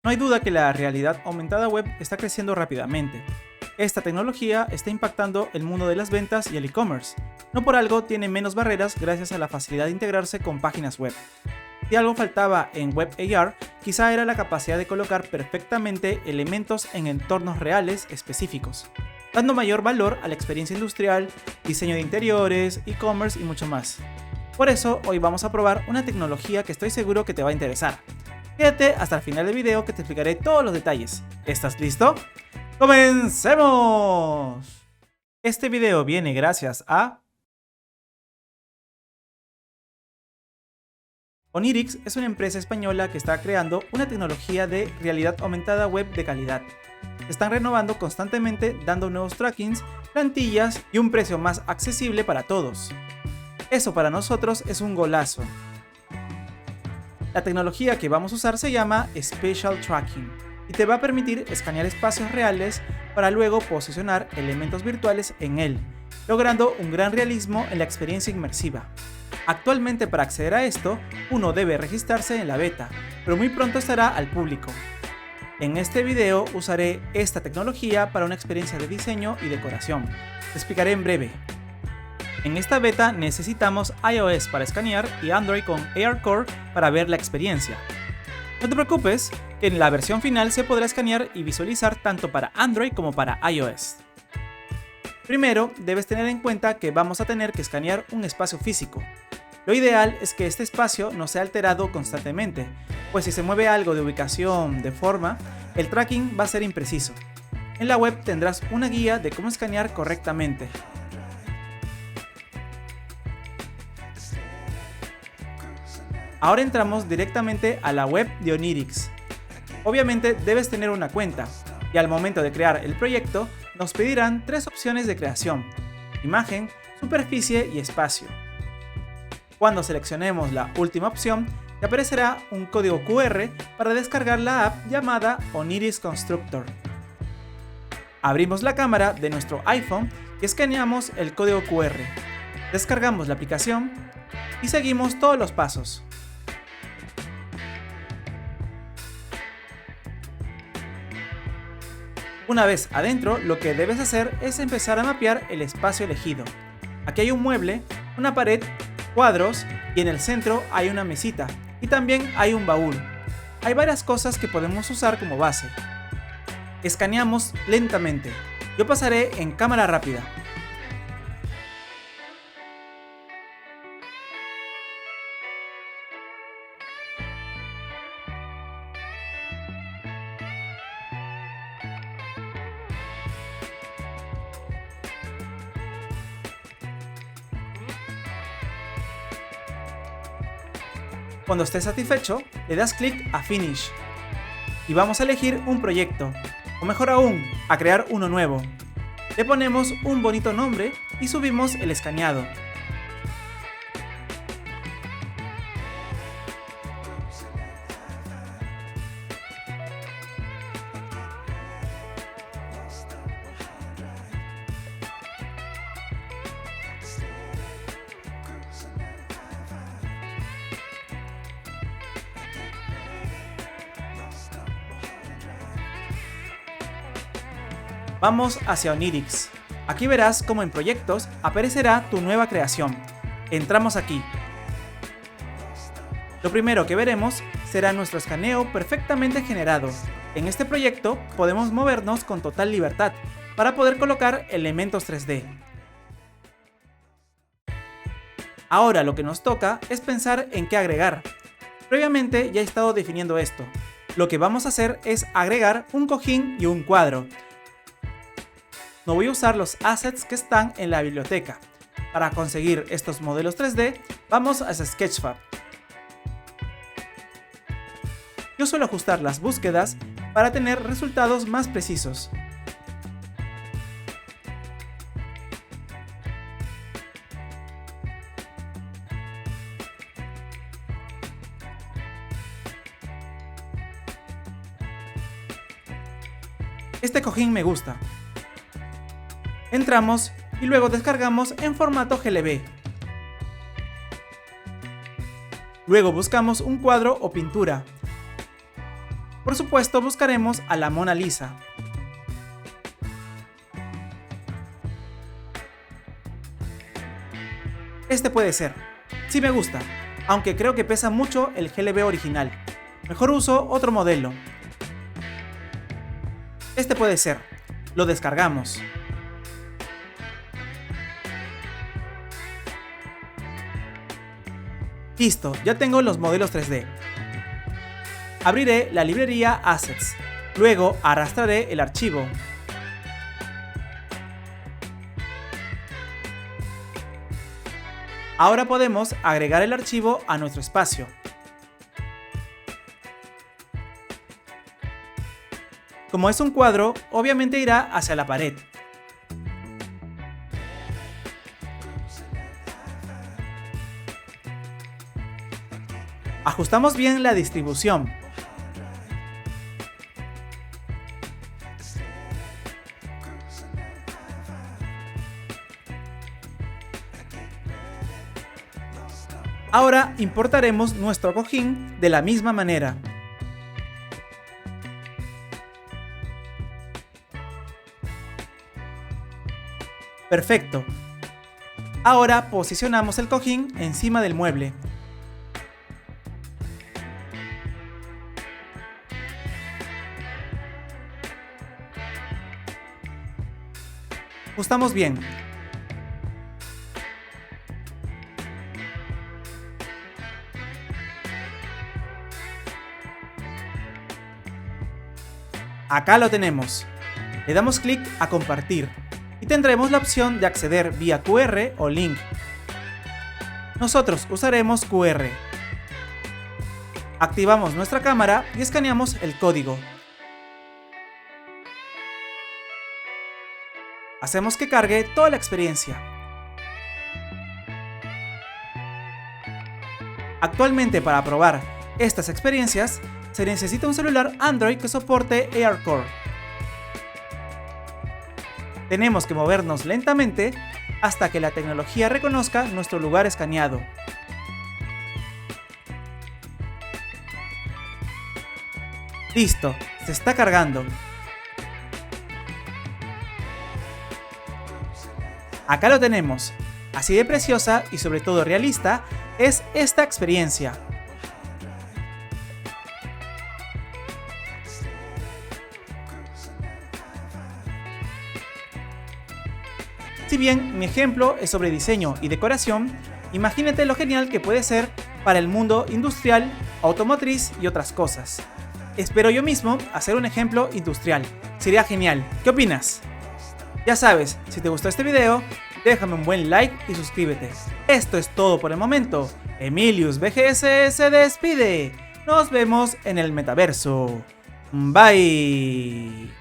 No hay duda que la realidad aumentada web está creciendo rápidamente. Esta tecnología está impactando el mundo de las ventas y el e-commerce. No por algo tiene menos barreras gracias a la facilidad de integrarse con páginas web. Si algo faltaba en Web AR, quizá era la capacidad de colocar perfectamente elementos en entornos reales específicos, dando mayor valor a la experiencia industrial, diseño de interiores, e-commerce y mucho más. Por eso, hoy vamos a probar una tecnología que estoy seguro que te va a interesar. Quédate hasta el final del video que te explicaré todos los detalles. ¿Estás listo? ¡Comencemos! Este video viene gracias a Onirix. Es una empresa española que está creando una tecnología de realidad aumentada web de calidad. Se están renovando constantemente, dando nuevos trackings, plantillas y un precio más accesible para todos. Eso para nosotros es un golazo. La tecnología que vamos a usar se llama Spatial Tracking y te va a permitir escanear espacios reales para luego posicionar elementos virtuales en él, logrando un gran realismo en la experiencia inmersiva. Actualmente, para acceder a esto, uno debe registrarse en la beta, pero muy pronto estará al público. En este video usaré esta tecnología para una experiencia de diseño y decoración. Te explicaré en breve. En esta beta necesitamos iOS para escanear y Android con ARCore para ver la experiencia. No te preocupes, que en la versión final se podrá escanear y visualizar tanto para Android como para iOS. Primero, debes tener en cuenta que vamos a tener que escanear un espacio físico. Lo ideal es que este espacio no sea alterado constantemente, pues si se mueve algo de ubicación, de forma, el tracking va a ser impreciso. En la web tendrás una guía de cómo escanear correctamente. Ahora entramos directamente a la web de Onirix. Obviamente debes tener una cuenta, y al momento de crear el proyecto nos pedirán tres opciones de creación: imagen, superficie y espacio. Cuando seleccionemos la última opción, te aparecerá un código QR para descargar la app llamada Onirix Constructor. Abrimos la cámara de nuestro iPhone y escaneamos el código QR. Descargamos la aplicación y seguimos todos los pasos. Una vez adentro, lo que debes hacer es empezar a mapear el espacio elegido. Aquí hay un mueble, una pared, cuadros y en el centro hay una mesita y también hay un baúl. Hay varias cosas que podemos usar como base. Escaneamos lentamente. Yo pasaré en cámara rápida. Cuando estés satisfecho, le das clic a Finish y vamos a elegir un proyecto, o mejor aún, a crear uno nuevo. Le ponemos un bonito nombre y subimos el escaneado. Vamos hacia Onirix. Aquí verás cómo en proyectos aparecerá tu nueva creación. Entramos aquí. Lo primero que veremos será nuestro escaneo perfectamente generado. En este proyecto podemos movernos con total libertad para poder colocar elementos 3D. Ahora lo que nos toca es pensar en qué agregar. Previamente ya he estado definiendo esto. Lo que vamos a hacer es agregar un cojín y un cuadro. No voy a usar los assets que están en la biblioteca. Para conseguir estos modelos 3D, vamos a Sketchfab. Yo suelo ajustar las búsquedas para tener resultados más precisos. Este cojín me gusta. Entramos y luego descargamos en formato GLB. Luego buscamos un cuadro o pintura. Por supuesto, buscaremos a la Mona Lisa. Este puede ser. Sí me gusta, aunque creo que pesa mucho el GLB original. Mejor uso otro modelo. Este puede ser. Lo descargamos. Listo, ya tengo los modelos 3D. Abriré la librería Assets. Luego arrastraré el archivo. Ahora podemos agregar el archivo a nuestro espacio. Como es un cuadro, obviamente irá hacia la pared. Ajustamos bien la distribución. Ahora importaremos nuestro cojín de la misma manera. Perfecto. Ahora posicionamos el cojín encima del mueble. Ajustamos bien. Acá lo tenemos. Le damos clic a compartir y tendremos la opción de acceder vía QR o link. Nosotros usaremos QR. Activamos nuestra cámara y escaneamos el código. Hacemos que cargue toda la experiencia. Actualmente, para probar estas experiencias, se necesita un celular Android que soporte AirCore. Tenemos que movernos lentamente hasta que la tecnología reconozca nuestro lugar escaneado. Listo, se está cargando. Acá lo tenemos. Así de preciosa y sobre todo realista es esta experiencia. Si bien mi ejemplo es sobre diseño y decoración, imagínate lo genial que puede ser para el mundo industrial, automotriz y otras cosas. Espero yo mismo hacer un ejemplo industrial. Sería genial. ¿Qué opinas? Ya sabes, si te gustó este video, déjame un buen like y suscríbete. Esto es todo por el momento. Emilius BGS se despide. Nos vemos en el metaverso. Bye.